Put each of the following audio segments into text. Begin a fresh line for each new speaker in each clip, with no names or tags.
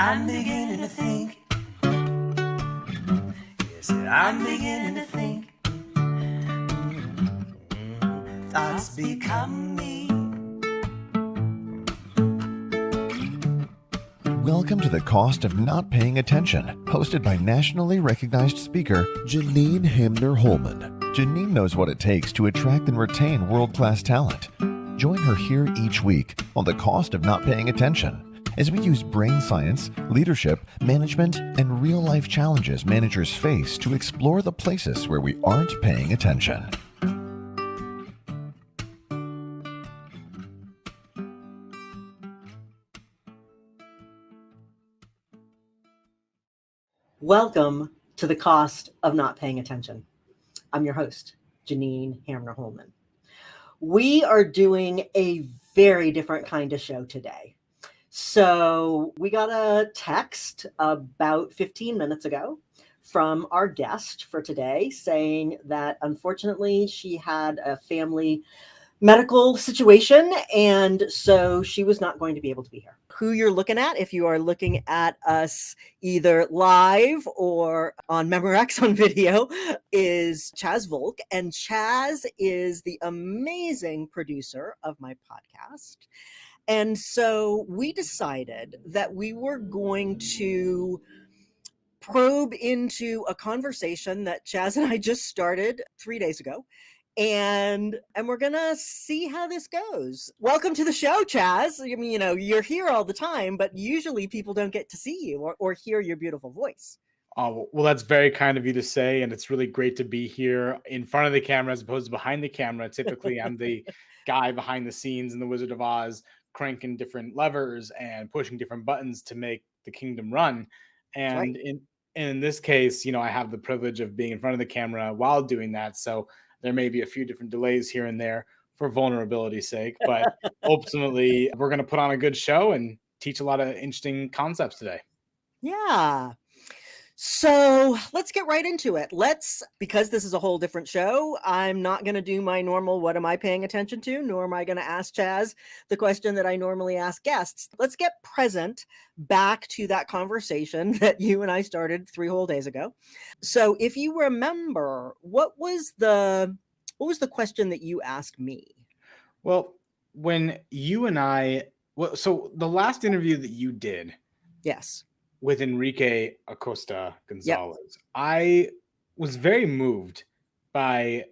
I'm beginning to think. Yes, I'm beginning to think. Thoughts become me.
Welcome to The Cost of Not Paying Attention, hosted by nationally recognized speaker Janine Hamner Holman. Janine knows what it takes to attract and retain world-class talent. Join her here each week on The Cost of Not Paying Attention as we use brain science, leadership, management, and real-life challenges managers face to explore the places where we aren't paying attention.
Welcome to The Cost of Not Paying Attention. I'm your host, Janine Hamner Holman. We are doing a very different kind of show today. So we got a text about 15 minutes ago from our guest for today saying that unfortunately she had a family medical situation, and so she was not going to be able to be here. Who you're looking at, if you are looking at us either live or on Memorex on video, is Chaz Volk. And Chaz is the amazing producer of my podcast. And so we decided that we were going to probe into a conversation that Chaz and I just started 3 days ago. And we're going to see how this goes. Welcome to the show, Chaz. I mean, you're here all the time, but usually people don't get to see you or hear your beautiful voice.
Oh, well, that's very kind of you to say. And it's really great to be here in front of the camera as opposed to behind the camera. Typically, I'm the guy behind the scenes in The Wizard of Oz, cranking different levers and pushing different buttons to make the kingdom run. And right. in this case, I have the privilege of being in front of the camera while doing that. So there may be a few different delays here and there for vulnerability's sake, but ultimately we're going to put on a good show and teach a lot of interesting concepts today.
Yeah. So let's get right into it. Because this is a whole different show, I'm not going to do my normal, what am I paying attention to? Nor am I going to ask Chaz the question that I normally ask guests. Let's get present back to that conversation that you and I started 3 whole days ago. So if you remember, what was the question that you asked me?
Well, when you and so the last interview that you did.
Yes.
With Enrique Acosta Gonzalez.
Yep.
I was very moved by,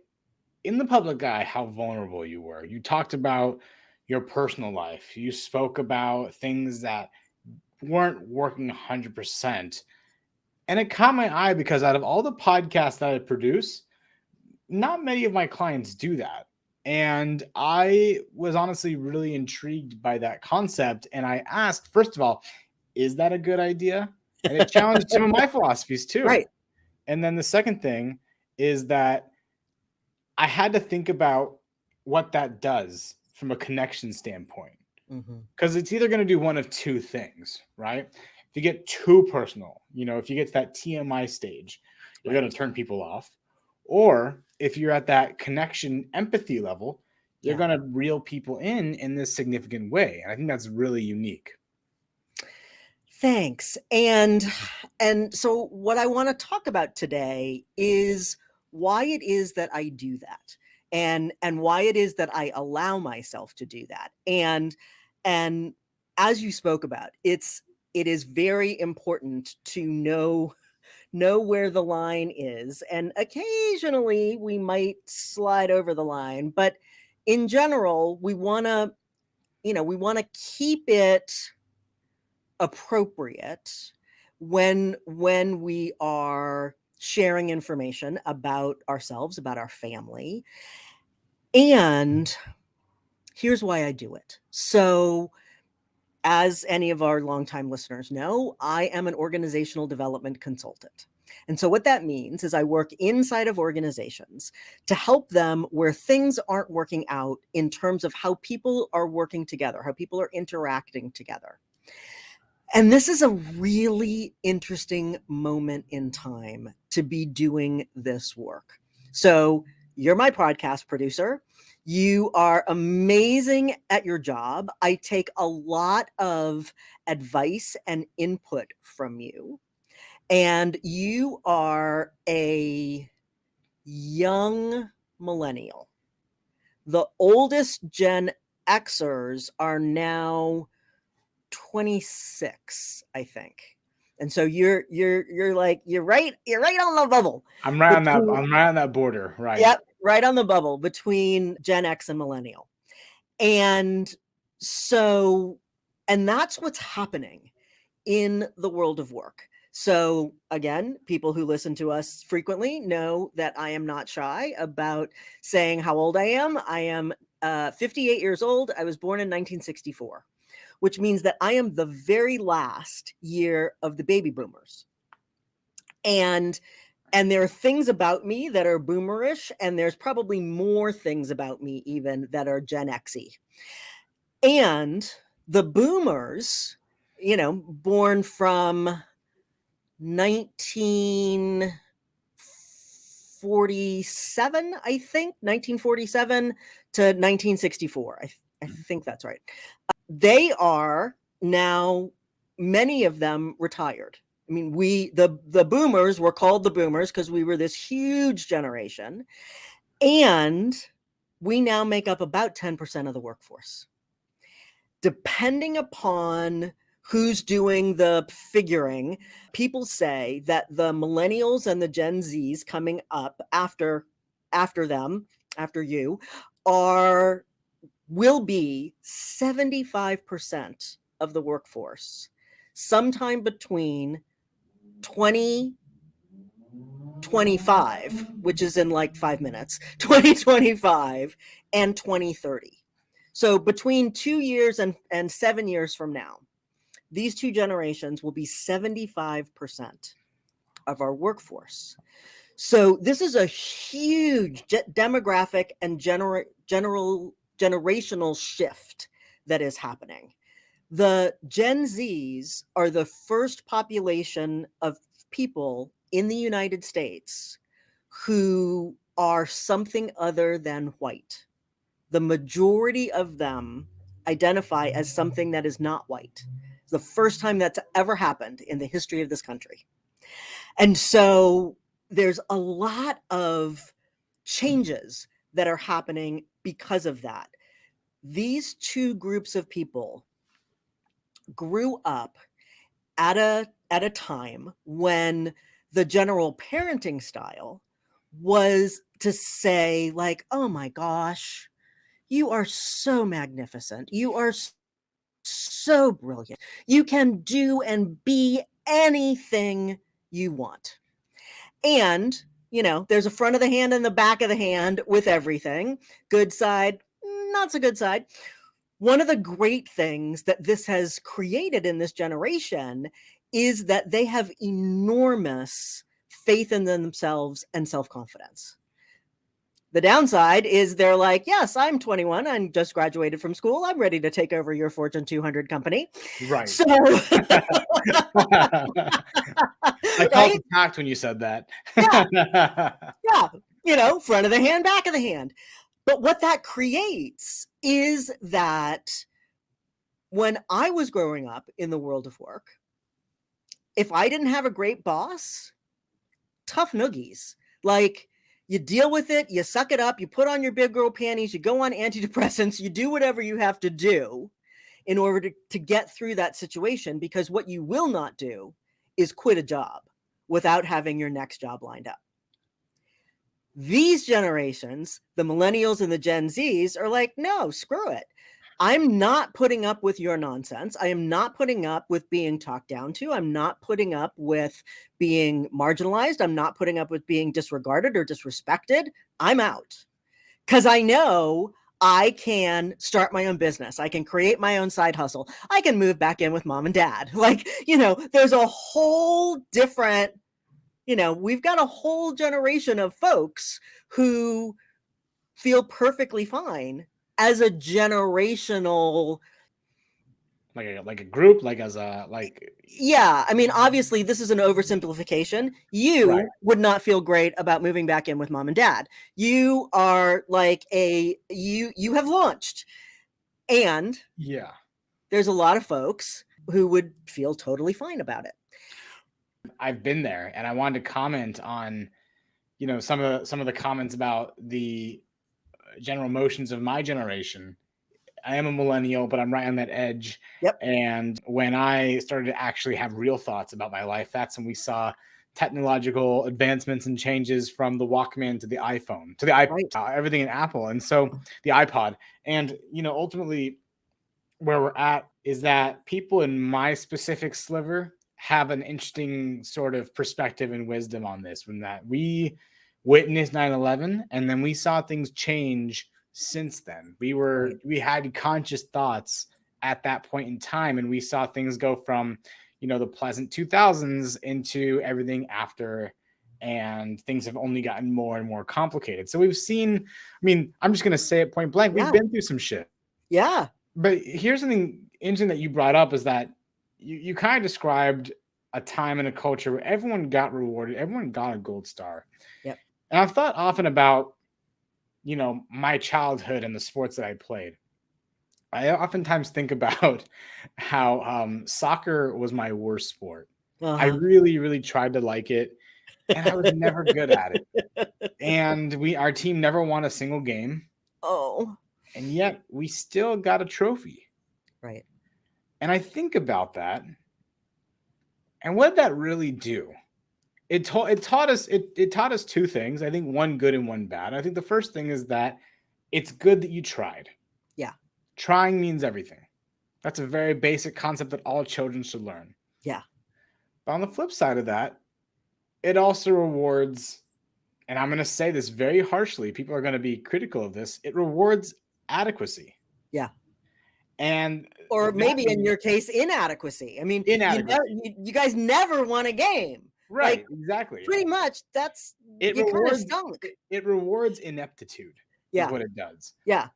in the public eye, how vulnerable you were. You talked about your personal life. You spoke about things that weren't working 100%. And it caught my eye because out of all the podcasts that I produce, not many of my clients do that. And I was honestly really intrigued by that concept. And I asked, first of all, is that a good idea? And it challenged some of my philosophies too.
Right.
And then the second thing is that I had to think about what that does from a connection standpoint. Because it's either going to do one of two things, right? If you get too personal, if you get to that TMI stage, you're going to turn people off. Or if you're at that connection empathy level, you're going to reel people in this significant way. And I think that's really unique.
Thanks. And so what I want to talk about today is why it is that I do that and why it is that I allow myself to do that. And as you spoke about, it is very important to know where the line is. And occasionally we might slide over the line, but in general, we want to keep it appropriate when we are sharing information about ourselves, about our family. And here's why I do it. So, as any of our longtime listeners know, I am an organizational development consultant. And so what that means is I work inside of organizations to help them where things aren't working out in terms of how people are working together, how people are interacting together. And this is a really interesting moment in time to be doing this work. So you're my podcast producer. You are amazing at your job. I take a lot of advice and input from you. And you are a young millennial. The oldest Gen Xers are now 26, I think. And so you're right on the bubble.
I'm right on that border, right?
Yep, right on the bubble between Gen X and millennial. And so, and that's what's happening in the world of work. So again, people who listen to us frequently know that I am not shy about saying how old I am. I am 58 years old. I was born in 1964, which means that I am the very last year of the baby boomers. And there are things about me that are boomerish, and there's probably more things about me even that are Gen X-y. And the boomers, born from 1947, I think, 1947 to 1964. I think that's right. They are now, many of them retired. I mean, the boomers were called the boomers because we were this huge generation. And we now make up about 10% of the workforce. Depending upon who's doing the figuring, people say that the millennials and the Gen Zs coming up after you, will be 75% of the workforce sometime between 2025, which is in like 5 minutes, 2025 and 2030. So between 2 years and 7 years from now, these two generations will be 75% of our workforce. So this is a huge demographic and generational shift that is happening. The Gen Zs are the first population of people in the United States who are something other than white. The majority of them identify as something that is not white. It's the first time that's ever happened in the history of this country. And so there's a lot of changes that are happening because of that. These two groups of people grew up at a time when the general parenting style was to say, like, oh my gosh, you are so magnificent. You are so brilliant. You can do and be anything you want. And, there's a front of the hand and the back of the hand with everything. Good side, not so good side. One of the great things that this has created in this generation is that they have enormous faith in themselves and self-confidence. The downside is they're like, yes, I'm 21. I just graduated from school. I'm ready to take over your Fortune 200 company.
Right.
So
I felt attacked when you said that.
Yeah. Front of the hand, back of the hand. But what that creates is that when I was growing up in the world of work, if I didn't have a great boss, tough noogies. Like, you deal with it, you suck it up, you put on your big girl panties, you go on antidepressants, you do whatever you have to do in order to get through that situation, because what you will not do is quit a job without having your next job lined up. These generations, the millennials and the Gen Zs, are like, no, screw it. I'm not putting up with your nonsense. I am not putting up with being talked down to. I'm not putting up with being marginalized. I'm not putting up with being disregarded or disrespected. I'm out. Because I know I can start my own business. I can create my own side hustle. I can move back in with mom and dad. Like, there's a whole different, we've got a whole generation of folks who feel perfectly fine as a generational
like a group, like as a like
Yeah, I mean, obviously, this is an oversimplification. You
Right.
would not feel great about moving back in with mom and dad. You are like you have launched, and
yeah.
there's a lot of folks who would feel totally fine about it.
I've been there, and I wanted to comment on, some of the comments about the general emotions of my generation. I am a millennial, but I'm right on that edge.
Yep.
And when I started to actually have real thoughts about my life, that's when we saw technological advancements and changes from the Walkman to the iPhone to the iPod,
Right.
everything in Apple. And so the iPod. And, ultimately where we're at is that people in my specific sliver have an interesting sort of perspective and wisdom on this, when that we witnessed 9/11 and then we saw things change since then. We had conscious thoughts at that point in time, and we saw things go from the pleasant 2000s into everything after, and things have only gotten more and more complicated. So we've seen, I'm just going to say it point blank, we've been through some shit.
Yeah.
But here's something interesting that you brought up, is that you kind of described a time and a culture where everyone got rewarded, everyone got a gold star.
Yep.
And I've thought often about, my childhood and the sports that I played. I oftentimes think about how soccer was my worst sport. I really, really tried to like it, and I was never good at it. And our team never won a single game.
Oh.
And yet we still got a trophy.
Right.
And I think about that. And what did that really do? It taught us two things. I think one good and one bad. I think the first thing is that it's good that you tried.
Yeah.
Trying means everything. That's a very basic concept that all children should learn.
Yeah.
But on the flip side of that, it also rewards, and I'm going to say this very harshly, people are going to be critical of this, it rewards adequacy.
Yeah.
And
or maybe in your case, inadequacy. I mean, you guys never won a game.
Right,
like,
exactly.
Pretty much that's
it
you kind of
rewards
stunk.
It rewards ineptitude.
Yeah.
Is what it does.
Yeah.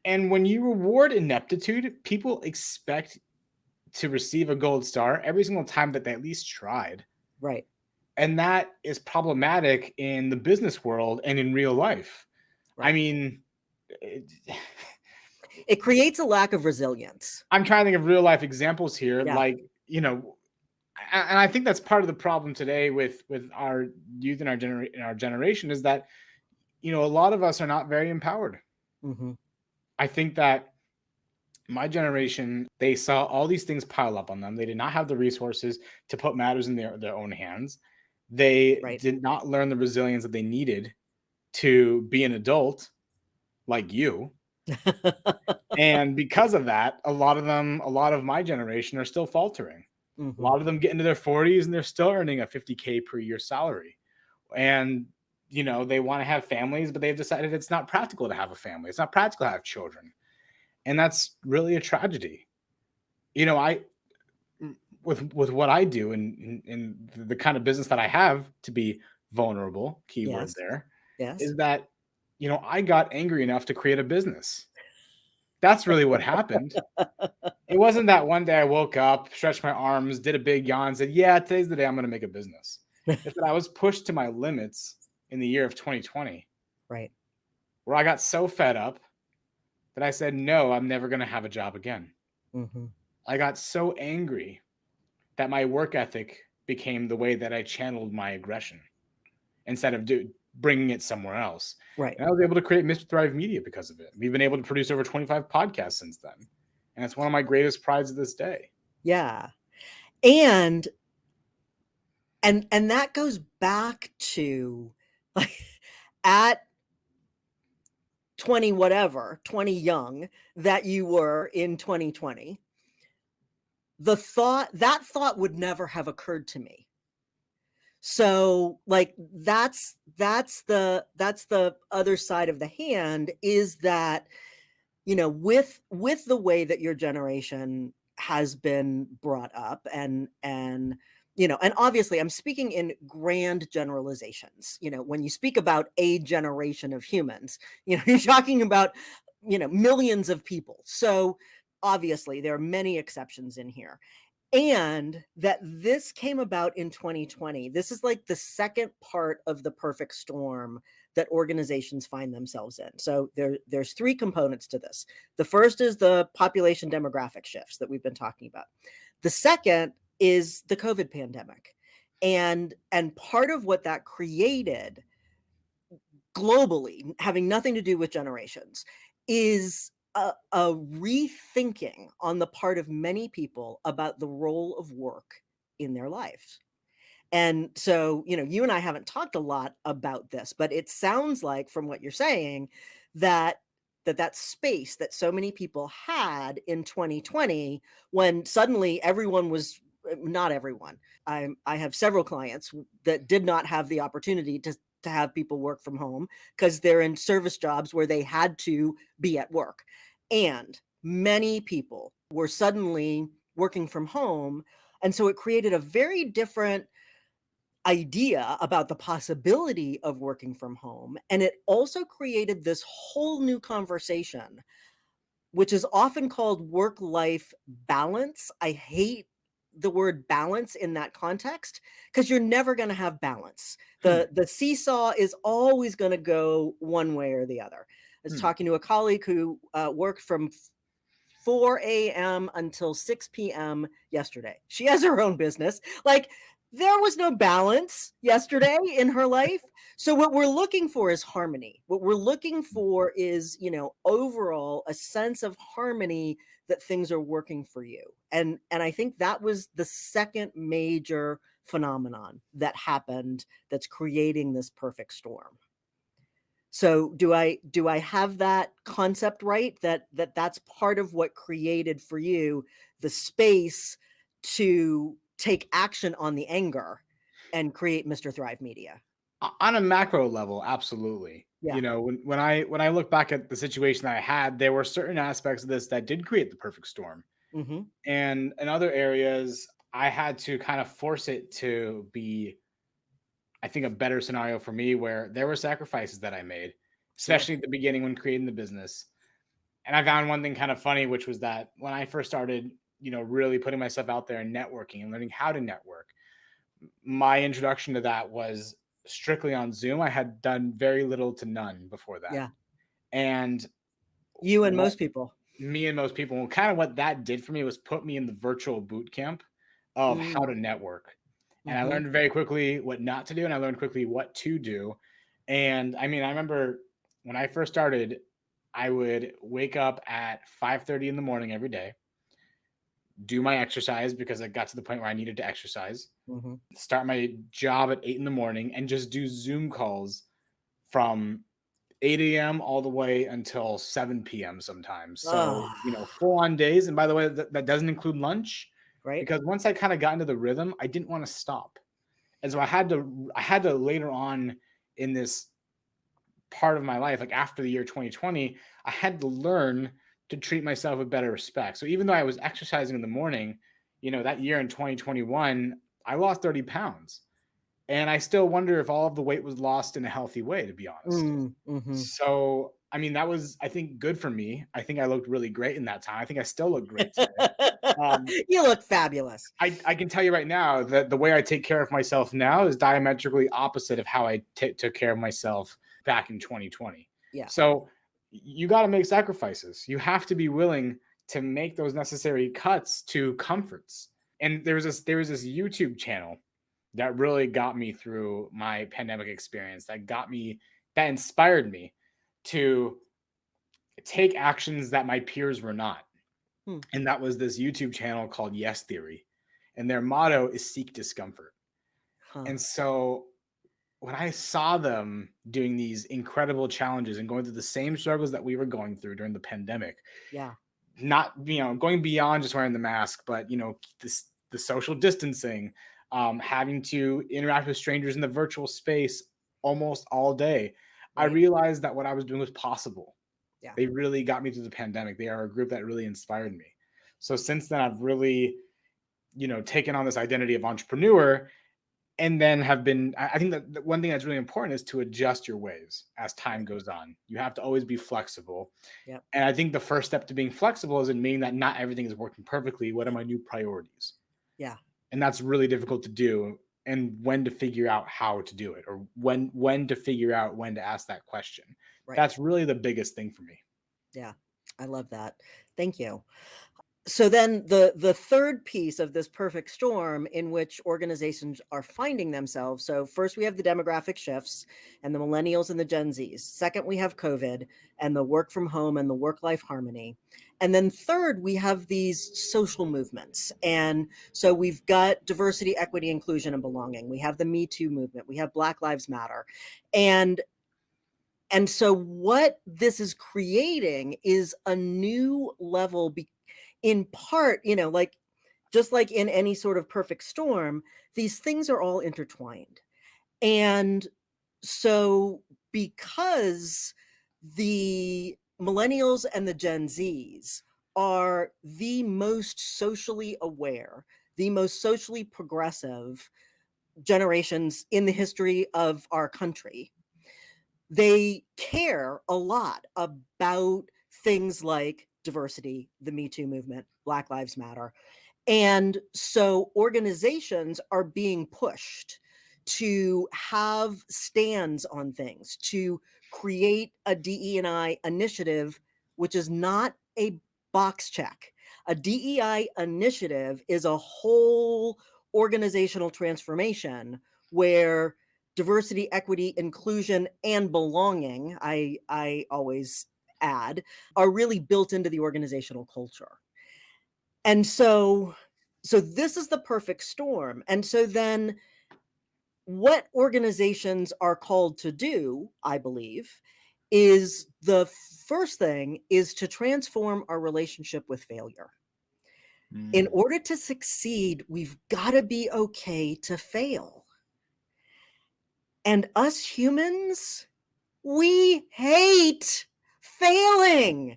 And when you reward ineptitude, people expect to receive a gold star every single time that they at least tried.
Right.
And that is problematic in the business world and in real life. Right. I mean,
it creates a lack of resilience.
I'm trying to think of real life examples here. Yeah. Like, and I think that's part of the problem today with our youth and our generation is that, a lot of us are not very empowered.
Mm-hmm.
I think that my generation, they saw all these things pile up on them. They did not have the resources to put matters in their own hands. They did not learn the resilience that they needed to be an adult like you. And because of that, a lot of my generation are still faltering. Mm-hmm. A lot of them get into their 40s and they're still earning a $50K per year salary. And, they want to have families, but they've decided it's not practical to have a family. It's not practical to have children. And that's really a tragedy. With what I do in the kind of business that I have, to be vulnerable, keyword there, is that, I got angry enough to create a business. That's really what happened. It wasn't that one day I woke up, stretched my arms, did a big yawn, said, yeah, today's the day I'm going to make a business. It's that I was pushed to my limits in the year of 2020.
Right.
Where I got so fed up that I said, no, I'm never going to have a job again.
Mm-hmm.
I got so angry that my work ethic became the way that I channeled my aggression instead of bringing it somewhere else.
Right.
And I was able to create Mr. Thrive Media because of it. We've been able to produce over 25 podcasts since then. And it's one of my greatest prides of this day.
Yeah. And that goes back to like at 20 young that you were in 2020. That thought would never have occurred to me. So like that's the other side of the hand, is that with the way that your generation has been brought up and obviously I'm speaking in grand generalizations. When you speak about a generation of humans, you're talking about millions of people. So obviously there are many exceptions in here, and that this came about in 2020. This is like the second part of the perfect storm that organizations find themselves in. So there's three components to this. The first is the population demographic shifts that we've been talking about. The second is the COVID pandemic. And part of what that created globally, having nothing to do with generations, is a rethinking on the part of many people about the role of work in their lives. And so, you and I haven't talked a lot about this, but it sounds like from what you're saying that space that so many people had in 2020, when suddenly everyone was, not everyone, I have several clients that did not have the opportunity to have people work from home because they're in service jobs where they had to be at work. And many people were suddenly working from home. And so it created a very different idea about the possibility of working from home. And it also created this whole new conversation, which is often called work-life balance. I hate the word balance in that context because you're never going to have balance. The seesaw is always going to go one way or the other. I was talking to a colleague who worked from 4 a.m. until 6 p.m. yesterday. She has her own business. Like, there was no balance yesterday in her life. So what we're looking for is harmony. What we're looking for is, overall a sense of harmony, that things are working for you. And I think that was the second major phenomenon that happened that's creating this perfect storm. So do I have that concept right? That's part of what created for you the space to take action on the anger and create Mr. Thrive Media?
On a macro level, absolutely.
Yeah.
When I look back at the situation that I had, there were certain aspects of this that did create the perfect storm.
Mm-hmm.
And in other areas, I had to kind of force it to be, I think, a better scenario for me, where there were sacrifices that I made, especially at the beginning when creating the business. And I found one thing kind of funny, which was that when I first started, really putting myself out there and networking and learning how to network, my introduction to that was strictly on Zoom. I had done very little to none before that.
Yeah.
And
You and most people.
Me and most people, kind of what that did for me was put me in the virtual boot camp of how to network. And I learned very quickly what not to do, and I learned quickly what to do. And I mean, I remember when I first started, I would wake up at 5:30 in the morning every day, do my exercise because I got to the point where I needed to exercise, start my job at 8 in the morning, and just do Zoom calls from 8 a.m. all the way until 7 p.m. sometimes. So, full on days. And by the way, that doesn't include lunch,
right?
Because once I kind of got into the rhythm, I didn't want to stop. And so I had to later on in this part of my life, like after the year 2020, I had to learn to treat myself with better respect. So even though I was exercising in the morning, that year in 2021, I lost 30 pounds. And I still wonder if all of the weight was lost in a healthy way, to be honest. So, I mean, that was, I think, good for me. I think I looked really great in that time. I think I still look great today.
You look fabulous.
I can tell you right now that the way I take care of myself now is diametrically opposite of how I took care of myself back in 2020.
Yeah.
So you got to make sacrifices. You have to be willing to make those necessary cuts to comforts. And there was this YouTube channel that really got me through my pandemic experience, that inspired me to take actions that my peers were not. And that was this YouTube channel called Yes Theory. And their motto is seek discomfort. And so when I saw them doing these incredible challenges and going through the same struggles that we were going through during the pandemic, not, going beyond just wearing the mask, but, the social distancing, having to interact with strangers in the virtual space almost all day, I realized that what I was doing was possible. Yeah. They really got me through the pandemic. They are a group that really inspired me. So since then, I've really, taken on this identity of entrepreneur. and then have been, I think that the one thing that's really important is to adjust your ways as time goes on. You have to always be flexible.
Yep.
And I think the first step to being flexible is admitting that not everything is working perfectly. What are my new priorities?
Yeah.
And that's really difficult to do, and when to figure out how to do it, or when to figure out when to ask that question.
Right.
That's really the biggest thing for me.
Yeah. I love that. Thank you. So then the third piece of this perfect storm in which organizations are finding themselves. So first we have the demographic shifts and the millennials and the Gen Zs. Second, we have COVID and the work from home and the work-life harmony. And then third, we have these social movements. And so we've got diversity, equity, inclusion, and belonging. We have the Me Too movement. We have Black Lives Matter. And so what this is creating is a new level in part, like just like in any sort of perfect storm, these things are all intertwined. And so because the millennials and the Gen Zs are the most socially aware, the most socially progressive generations in the history of our country, they care a lot about things like diversity, the Me Too movement, Black Lives Matter. And so organizations are being pushed to have stands on things, to create a DE&I initiative, which is not a box check. A DEI initiative is a whole organizational transformation where diversity, equity, inclusion, and belonging, I always add, are really built into the organizational culture. And so this is the perfect storm. And so then what organizations are called to do, I believe, is the first thing is to transform our relationship with failure. In order to succeed, we've got to be okay to fail. And us humans, we hate failing.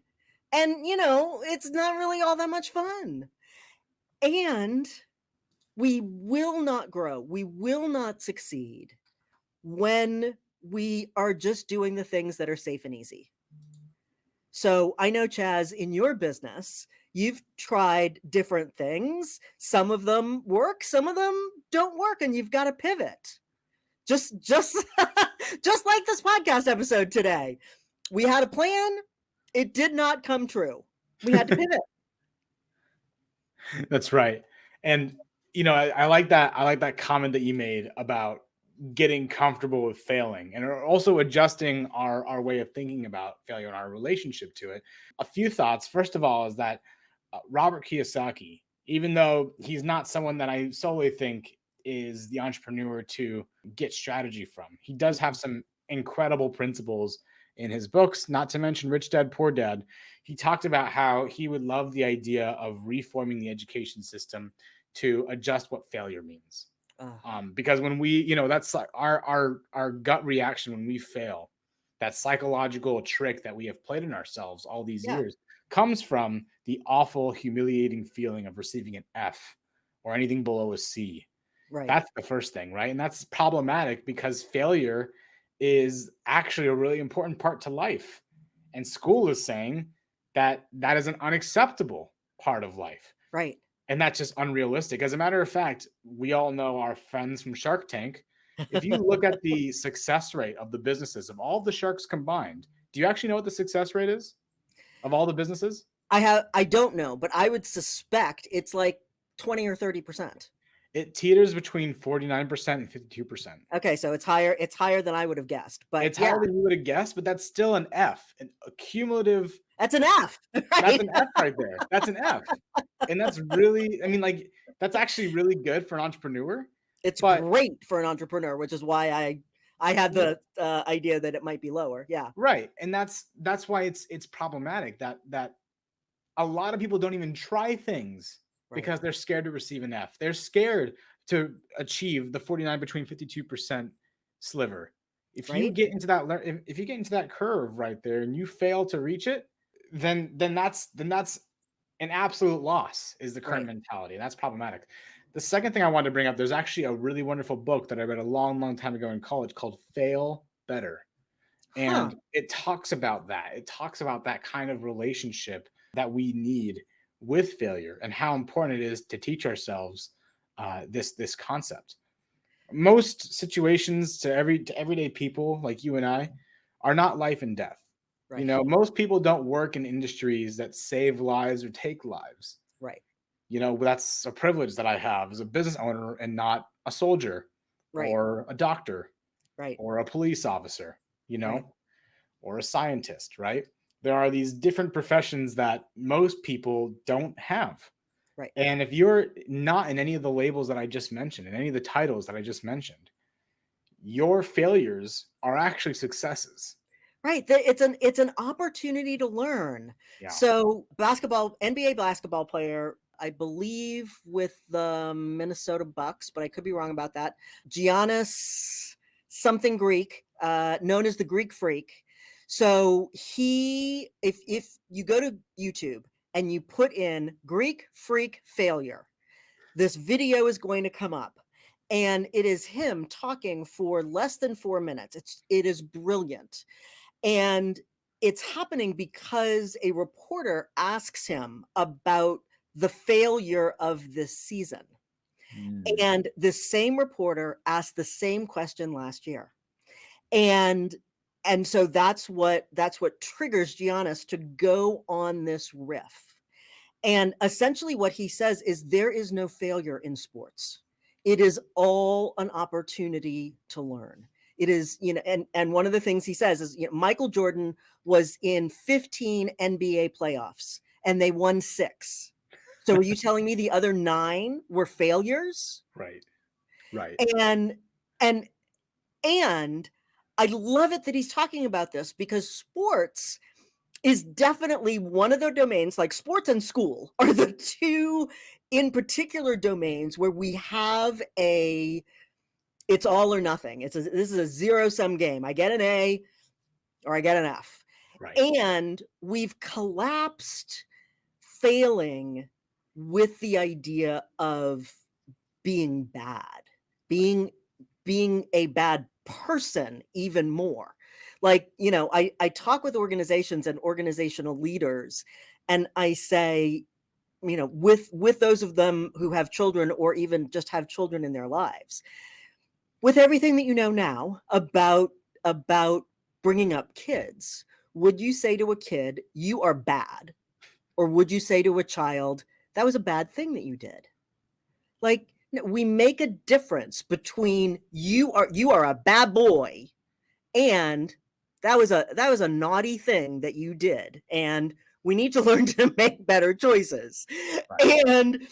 And, it's not really all that much fun. And we will not grow. We will not succeed when we are just doing the things that are safe and easy. So I know, Chaz, in your business, you've tried different things. Some of them work, some of them don't work, and you've got to pivot. Just just like this podcast episode today. We had a plan. It did not come true. We had to pivot.
That's right. And I like that. I like that comment that you made about getting comfortable with failing and also adjusting our way of thinking about failure and our relationship to it. A few thoughts. First of all, is that Robert Kiyosaki, even though he's not someone that I solely think is the entrepreneur to get strategy from, he does have some incredible principles in his books, not to mention Rich Dad, Poor Dad. He talked about how he would love the idea of reforming the education system to adjust what failure means. Because when we, that's like our gut reaction when we fail, that psychological trick that we have played in ourselves all these years comes from the awful, humiliating feeling of receiving an F or anything below a C.
Right.
That's the first thing, right? And that's problematic because failure is actually a really important part to life. And school is saying that that is an unacceptable part of life.
Right.
And that's just unrealistic. As a matter of fact, we all know our friends from Shark Tank. If you look at the success rate of the businesses of all the sharks combined, do you actually know what the success rate is of all the businesses?
I don't know, but I would suspect it's like 20 or 30%.
It teeters between 49% and 52%.
Okay, so it's higher than I would have guessed. But
it's higher than you would have guessed, but that's still an F, a cumulative.
That's an F. Right?
That's an F right there. That's an F. And that's really, that's actually really good for an entrepreneur.
It's great for an entrepreneur, which is why I had the idea that it might be lower. Yeah.
Right. And that's why it's problematic that a lot of people don't even try things because they're scared to receive an F. They're scared to achieve the 49 between 52% sliver. If you get into that, if you get into that curve right there and you fail to reach it, then that's an absolute loss is the current mentality. And that's problematic. The second thing I wanted to bring up, there's actually a really wonderful book that I read a long, long time ago in college called Fail Better.
Huh.
And it talks about that. It talks about that kind of relationship that we need with failure and how important it is to teach ourselves this concept. Most situations to everyday people like you and I are not life and death.
Right.
Most people don't work in industries that save lives or take lives.
Right.
That's a privilege that I have as a business owner and not a soldier
Right.
or a doctor
Right.
or a police officer,
Right.
or a scientist, right? There are these different professions that most people don't have.
Right.
And if you're not in any of the labels that I just mentioned, in any of the titles that I just mentioned, your failures are actually successes.
Right. It's an opportunity to learn.
Yeah.
So NBA basketball player, I believe with the Minnesota Bucks, but I could be wrong about that. Giannis something Greek, known as the Greek Freak. So if you go to YouTube and you put in Greek Freak failure, this video is going to come up. And it is him talking for less than 4 minutes. It is brilliant. And it's happening because a reporter asks him about the failure of this season. And the same reporter asked the same question last year. And so that's what triggers Giannis to go on this riff. And essentially what he says is there is no failure in sports. It is all an opportunity to learn. It is, and one of the things he says is, Michael Jordan was in 15 NBA playoffs and they won 6. So are you telling me the other 9 were failures?
Right. Right.
And I love it that he's talking about this because sports is definitely one of their domains. Like sports and school are the 2 in particular domains where we have it's all or nothing. This is a zero-sum game. I get an A or I get an F.
Right.
And we've collapsed failing with the idea of being bad, being a bad person even more. Like, I talk with organizations and organizational leaders, and I say, with those of them who have children or even just have children in their lives, with everything that you know now about bringing up kids, would you say to a kid, you are bad? Or would you say to a child, that was a bad thing that you did? Like, we make a difference between you are a bad boy and that was a naughty thing that you did, and we need to learn to make better choices. Right.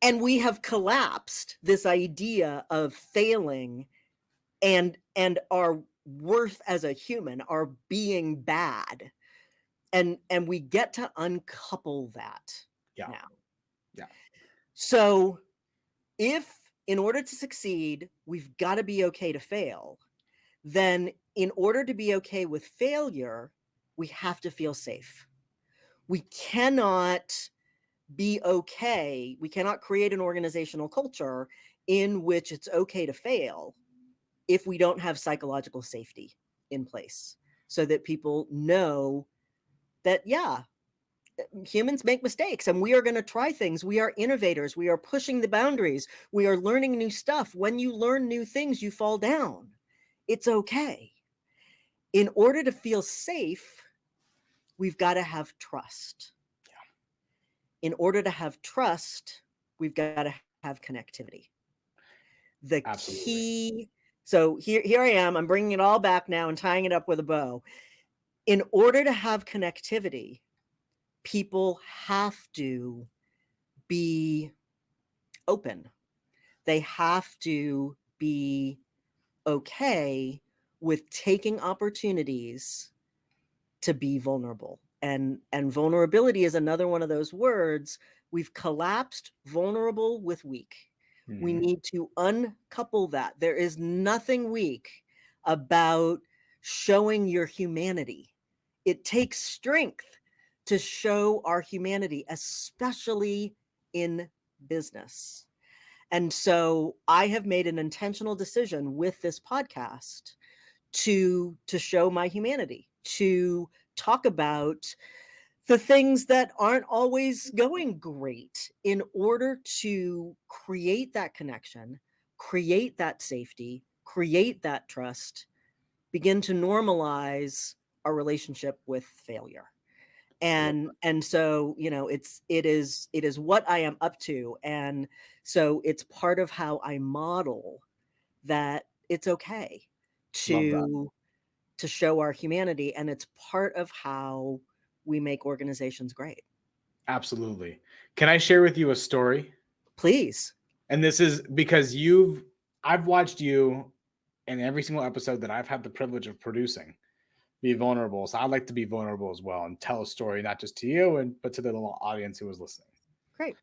And we have collapsed this idea of failing and our worth as a human, our being bad. And we get to uncouple that now.
Yeah.
So if in order to succeed, we've got to be okay to fail, then in order to be okay with failure, we have to feel safe. We cannot be okay. We cannot create an organizational culture in which it's okay to fail if we don't have psychological safety in place so that people know that, yeah, humans make mistakes and we are going to try things. We are innovators. We are pushing the boundaries. We are learning new stuff. When you learn new things, you fall down. It's okay. In order to feel safe, we've got to have trust. Yeah. In order to have trust, we've got to have connectivity. The Absolutely. Key. So here I am. I'm bringing it all back now and tying it up with a bow. In order to have connectivity, people have to be open. They have to be okay with taking opportunities to be vulnerable. And vulnerability is another one of those words. We've collapsed vulnerable with weak. Mm-hmm. We need to uncouple that. There is nothing weak about showing your humanity. It takes strength to show our humanity, especially in business. And so I have made an intentional decision with this podcast to show my humanity, to talk about the things that aren't always going great in order to create that connection, create that safety, create that trust, begin to normalize our relationship with failure. And so, you know, it is what I am up to. And so it's part of how I model that it's okay
Love that.
to show our humanity, and it's part of how we make organizations great.
Absolutely. Can I share with you a story?
Please.
And this is because I've watched you in every single episode that I've had the privilege of producing be vulnerable. So I'd like to be vulnerable as well and tell a story, not just to you, but to the little audience who was listening.
Great.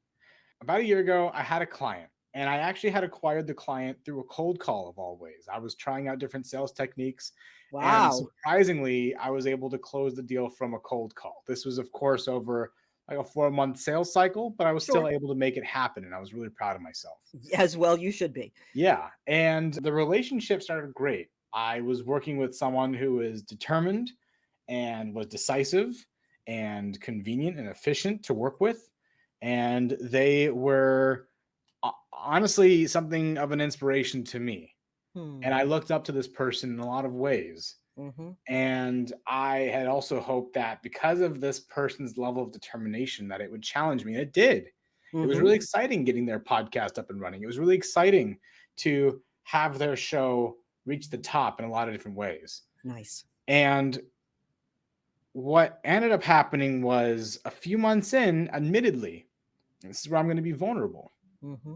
About a year ago, I had a client, and I actually had acquired the client through a cold call of all ways. I was trying out different sales techniques. And
Wow.
surprisingly, I was able to close the deal from a cold call. This was, of course, over like a 4-month sales cycle, but I was still able to make it happen. And I was really proud of myself.
As well, you should be.
Yeah. And the relationship started great. I was working with someone who was determined and was decisive and convenient and efficient to work with. And they were honestly something of an inspiration to me. And I looked up to this person in a lot of ways.
Mm-hmm.
And I had also hoped that because of this person's level of determination that it would challenge me. And it did.
Mm-hmm.
It was really exciting getting their podcast up and running. It was really exciting to have their show reach the top in a lot of different ways.
Nice.
And what ended up happening was a few months in, admittedly, this is where I'm going to be vulnerable.
Mm-hmm.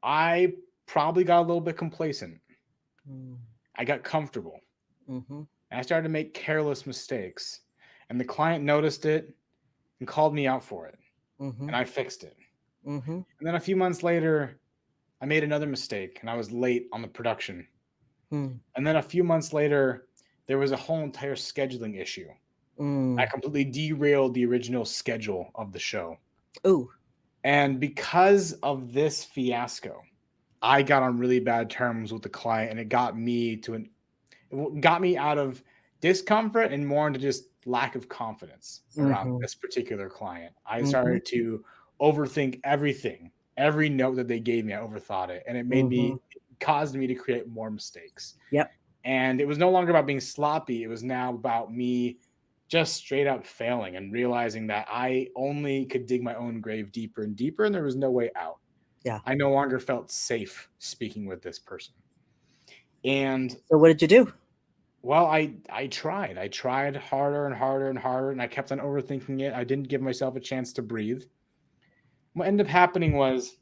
I probably got a little bit complacent.
Mm.
I got comfortable.
Mm-hmm.
And I started to make careless mistakes. And the client noticed it and called me out for it.
Mm-hmm.
And I fixed it.
Mm-hmm.
And then a few months later, I made another mistake and I was late on the production.
Mm.
And then a few months later, there was a whole entire scheduling issue. I completely derailed the original schedule of the show.
Ooh.
And because of this fiasco, I got on really bad terms with the client, and it got me out of discomfort and more into just lack of confidence around this particular client. I started to overthink everything. Every note that they gave me, I overthought it, and it caused me to create more mistakes.
Yep.
And it was no longer about being sloppy. It was now about me just straight up failing and realizing that I only could dig my own grave deeper and deeper, and there was no way out.
Yeah.
I no longer felt safe speaking with this person. And
so what did you do?
Well, I tried. I tried harder and harder and harder, and I kept on overthinking it. I didn't give myself a chance to breathe. What ended up happening was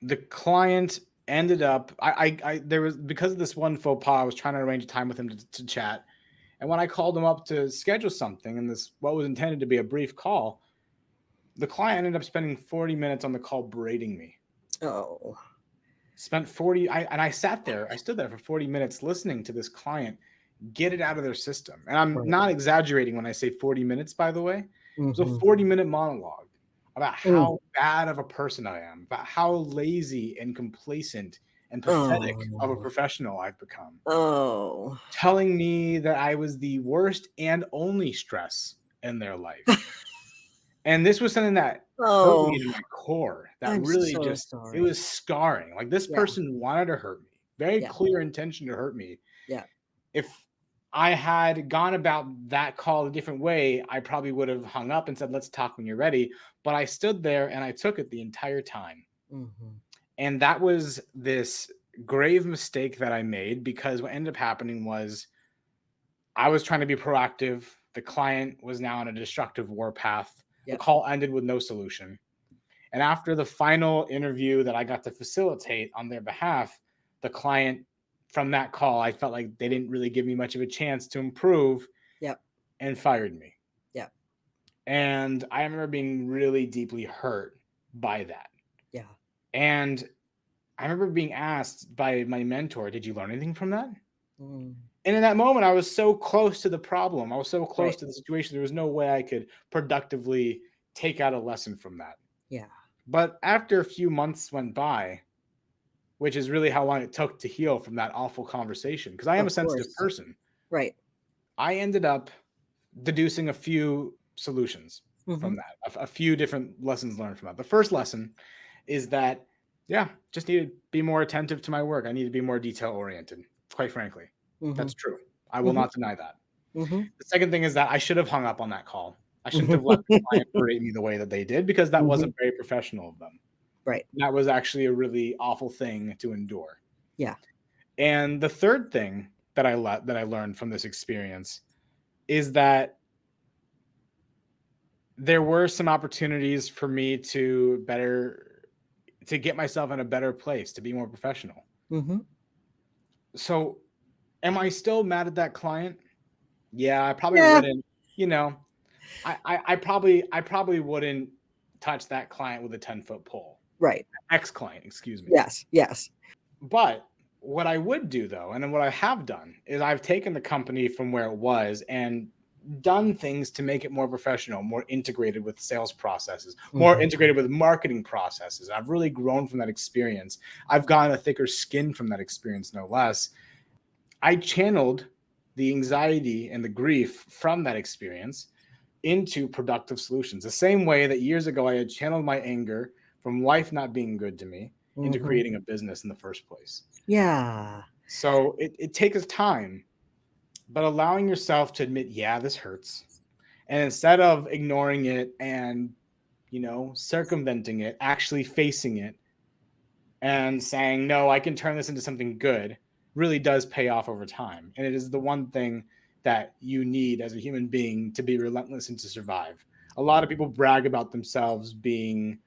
the client ended up, there was, because of this one faux pas, I was trying to arrange a time with him to chat. And when I called him up to schedule something, and this, what was intended to be a brief call, the client ended up spending 40 minutes on the call berating me.
Oh.
Spent 40, I sat there, I stood there for 40 minutes listening to this client get it out of their system. And I'm not exaggerating when I say 40 minutes, by the way. It was a 40-minute monologue about how bad of a person I am, about how lazy and complacent and pathetic of a professional I've become.
Oh.
Telling me that I was the worst and only stress in their life. And this was something that hurt me to my core. That
I'm
really
so
just,
sorry.
it was scarring. Like, this person wanted to hurt me. Very clear intention to hurt me.
Yeah.
If I had gone about that call a different way, I probably would have hung up and said, let's talk when you're ready. But I stood there and I took it the entire time. And that was this grave mistake that I made, because what ended up happening was I was trying to be proactive. The client was now on a destructive warpath. The call ended with no solution. And after the final interview that I got to facilitate on their behalf, the client, from that call, I felt like they didn't really give me much of a chance to improve. And fired me. And I remember being really deeply hurt by that. And I remember being asked by my mentor, did you learn anything from that? And in that moment, I was so close to the problem. I was so close to the situation. There was no way I could productively take out a lesson from that.
Yeah.
But after a few months went by, which is really how long it took to heal from that awful conversation, because I am
Of
a sensitive
course.
person,
Right.
I ended up deducing a few solutions
Mhm.
from that, a few different lessons learned from that. The first lesson is that, yeah, just need to be more attentive to my work. I need to be more detail oriented, quite frankly. That's
Mhm.
true. I will
Mhm.
not deny that.
Mhm.
The second thing is that I should have hung up on that call. I shouldn't have let the client berate me the way that they did, because that
Mhm.
wasn't very professional of them.
Right.
That was actually a really awful thing to endure.
Yeah.
And the third thing that I learned from this experience is that there were some opportunities for me to get myself in a better place, to be more professional.
Mhm.
So, am I still mad at that client? Yeah, I probably
Yeah.
wouldn't, you know, I probably wouldn't touch that client with a 10-foot pole.
Right.
Ex-client, excuse me.
Yes. Yes.
But what I would do, though, and then what I have done, is I've taken the company from where it was and done things to make it more professional, more integrated with sales processes, more
Mhm.
integrated with marketing processes. I've really grown from that experience. I've gotten a thicker skin from that experience, no less. I channeled the anxiety and the grief from that experience into productive solutions. The same way that years ago I had channeled my anger from life not being good to me into
Mhm.
creating a business in the first place.
Yeah.
So it takes time, but allowing yourself to admit, yeah, this hurts. And instead of ignoring it and, circumventing it, actually facing it and saying, no, I can turn this into something good, really does pay off over time. And it is the one thing that you need as a human being to be relentless and to survive. A lot of people brag about themselves being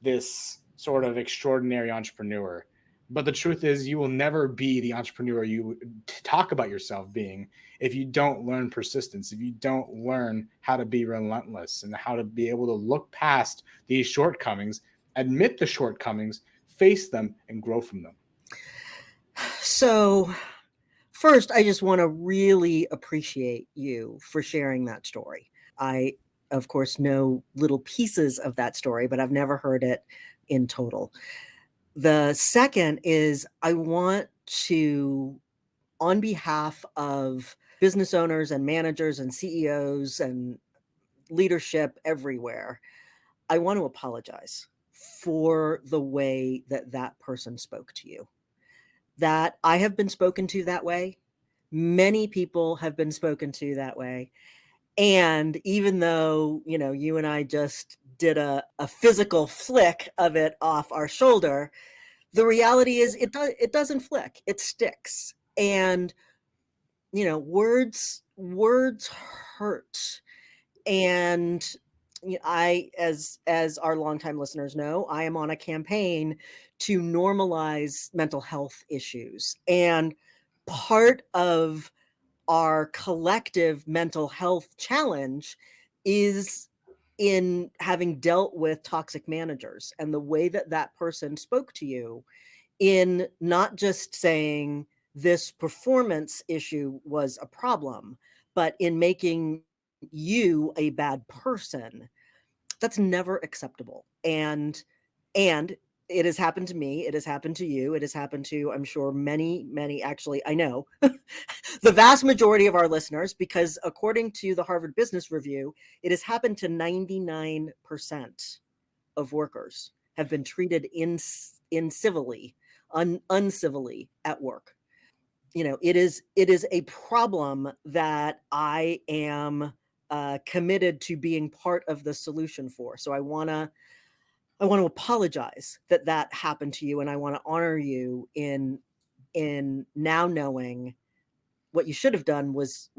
this sort of extraordinary entrepreneur. But the truth is, you will never be the entrepreneur you talk about yourself being if you don't learn persistence, if you don't learn how to be relentless and how to be able to look past these shortcomings, admit the shortcomings, face them, and grow from them.
So, first, I just want to really appreciate you for sharing that story. I, of course, know little pieces of that story, but I've never heard it in total. The second is I want to, on behalf of business owners and managers and CEOs and leadership everywhere, I want to apologize for the way that that person spoke to you. That I have been spoken to that way. Many people have been spoken to that way. And even though, you and I just did a physical flick of it off our shoulder, the reality is it doesn't flick, it sticks. And, words hurt. And I, as our longtime listeners know, I am on a campaign to normalize mental health issues. And part of our collective mental health challenge is in having dealt with toxic managers, and the way that that person spoke to you, in not just saying this performance issue was a problem, but in making you a bad person. That's never acceptable. And it has happened to me, it has happened to you, it has happened to, I'm sure, many, actually, I know the vast majority of our listeners, because according to the Harvard Business Review, it has happened to 99% of workers have been treated incivilly, uncivilly at work. It is a problem that I am committed to being part of the solution for. So I want to apologize that that happened to you, and I want to honor you in now knowing what you should have done was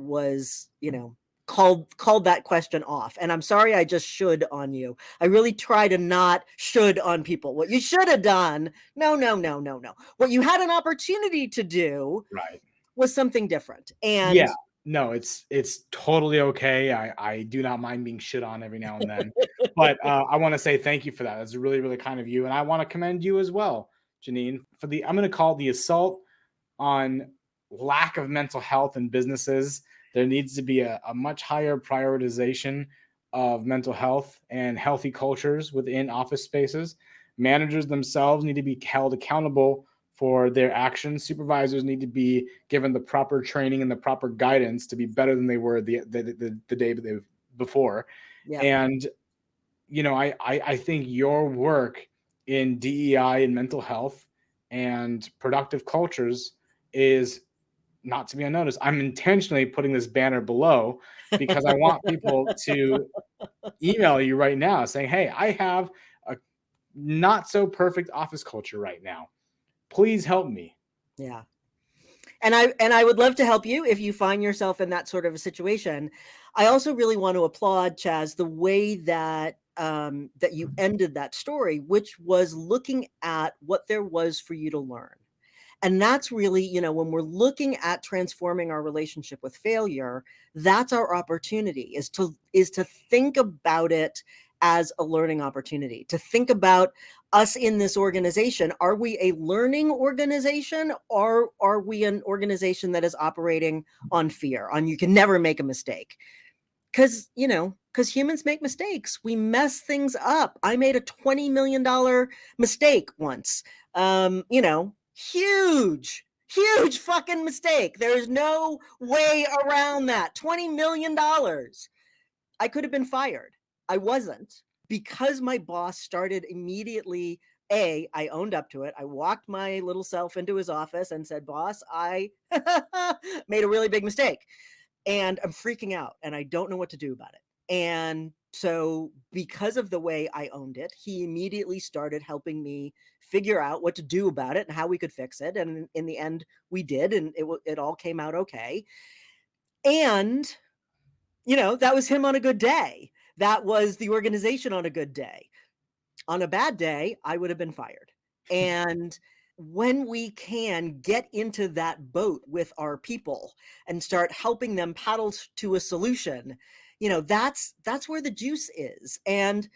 called that question off. And I'm sorry I just should on you. I really try to not should on people. What you should have done, no. What you had an opportunity to do
Right.
was something different. And
Yeah. No, it's totally okay. I do not mind being shit on every now and then. But I want to say thank you for that. That's really, really kind of you. And I want to commend you as well, Janine, for I'm going to call the assault on lack of mental health in businesses. There needs to be a much higher prioritization of mental health and healthy cultures within office spaces. Managers themselves need to be held accountable for their actions. Supervisors need to be given the proper training and the proper guidance to be better than they were the day before.
Yeah.
And, I think your work in DEI and mental health and productive cultures is not to be unnoticed. I'm intentionally putting this banner below because I want people to email you right now saying, hey, I have a not so perfect office culture right now. Please help me.
Yeah. And I would love to help you if you find yourself in that sort of a situation. I also really want to applaud, Chaz, the way that that you ended that story, which was looking at what there was for you to learn. And that's really, when we're looking at transforming our relationship with failure, that's our opportunity is to think about it as a learning opportunity, to think about us in this organization. Are we a learning organization, or are we an organization that is operating on fear, on you can never make a mistake? Because humans make mistakes. We mess things up. I made a $20 million mistake once. Huge fucking mistake. There is no way around that. $20 million. I could have been fired. I wasn't, because my boss started immediately. I owned up to it. I walked my little self into his office and said, boss, I made a really big mistake and I'm freaking out and I don't know what to do about it. And so because of the way I owned it, he immediately started helping me figure out what to do about it and how we could fix it. And in the end, we did, and it all came out okay. And, that was him on a good day. That was the organization on a good day. On a bad day, I would have been fired. And when we can get into that boat with our people and start helping them paddle to a solution, that's where the juice is. And,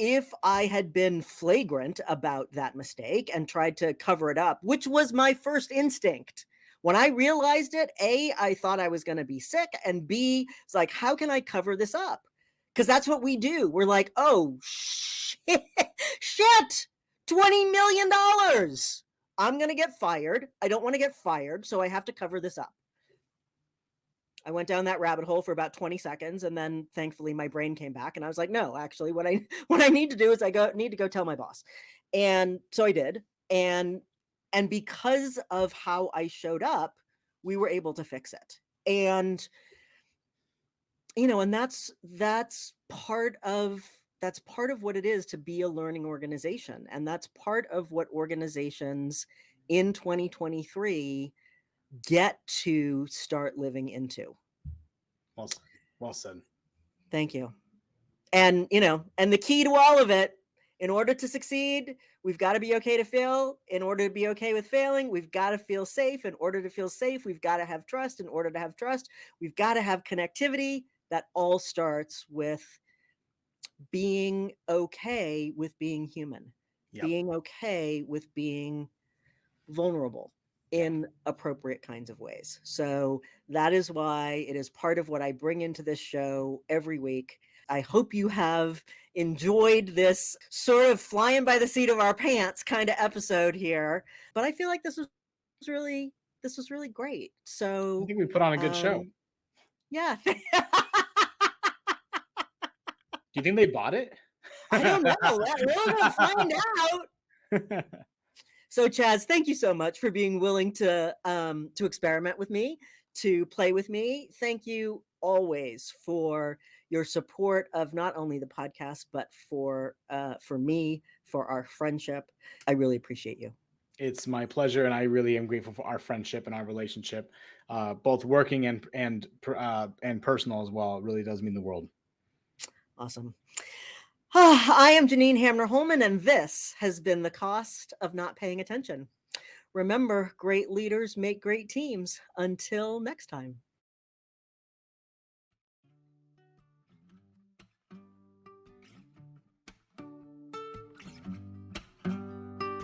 if I had been flagrant about that mistake and tried to cover it up, which was my first instinct, when I realized it, A, I thought I was going to be sick, and B, it's like, how can I cover this up? Because that's what we do. We're like, oh, shit, $20 million. I'm going to get fired. I don't want to get fired, so I have to cover this up. I went down that rabbit hole for about 20 seconds, and then thankfully my brain came back, and I was like, no, actually what I need to do is need to go tell my boss. And so I did. And because of how I showed up, we were able to fix it. And, and that's part of what it is to be a learning organization. And that's part of what organizations in 2023 get to start living into.
Well said.
Thank you. And, and the key to all of it, in order to succeed, we've got to be okay to fail. In order to be okay with failing, we've got to feel safe. In order to feel safe, we've got to have trust. In order to have trust, we've got to have connectivity. That all starts with being okay with being human, being okay with being vulnerable in appropriate kinds of ways. So that is why it is part of what I bring into this show every week. I hope you have enjoyed this sort of flying by the seat of our pants kind of episode here. But I feel like this was really great. So
I think we put on a good show.
Yeah.
Do you think they bought it?
I don't know. We're going to find out. So Chaz, thank you so much for being willing to experiment with me, to play with me. Thank you always for your support of not only the podcast, but for me, for our friendship. I really appreciate you.
It's my pleasure, and I really am grateful for our friendship and our relationship, both working and personal as well. It really does mean the world.
Awesome. I am Janine Hamner Holman, and this has been The Cost of Not Paying Attention. Remember, great leaders make great teams. Until next time.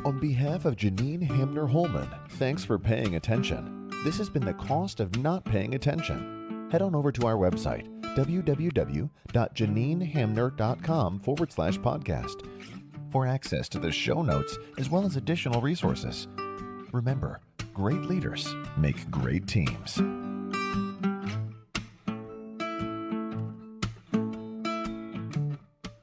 On behalf of Janine Hamner Holman, thanks for paying attention. This has been The Cost of Not Paying Attention. Head on over to our website, www.janinehamner.com/podcast for access to the show notes as well as additional resources. Remember, great leaders make great teams.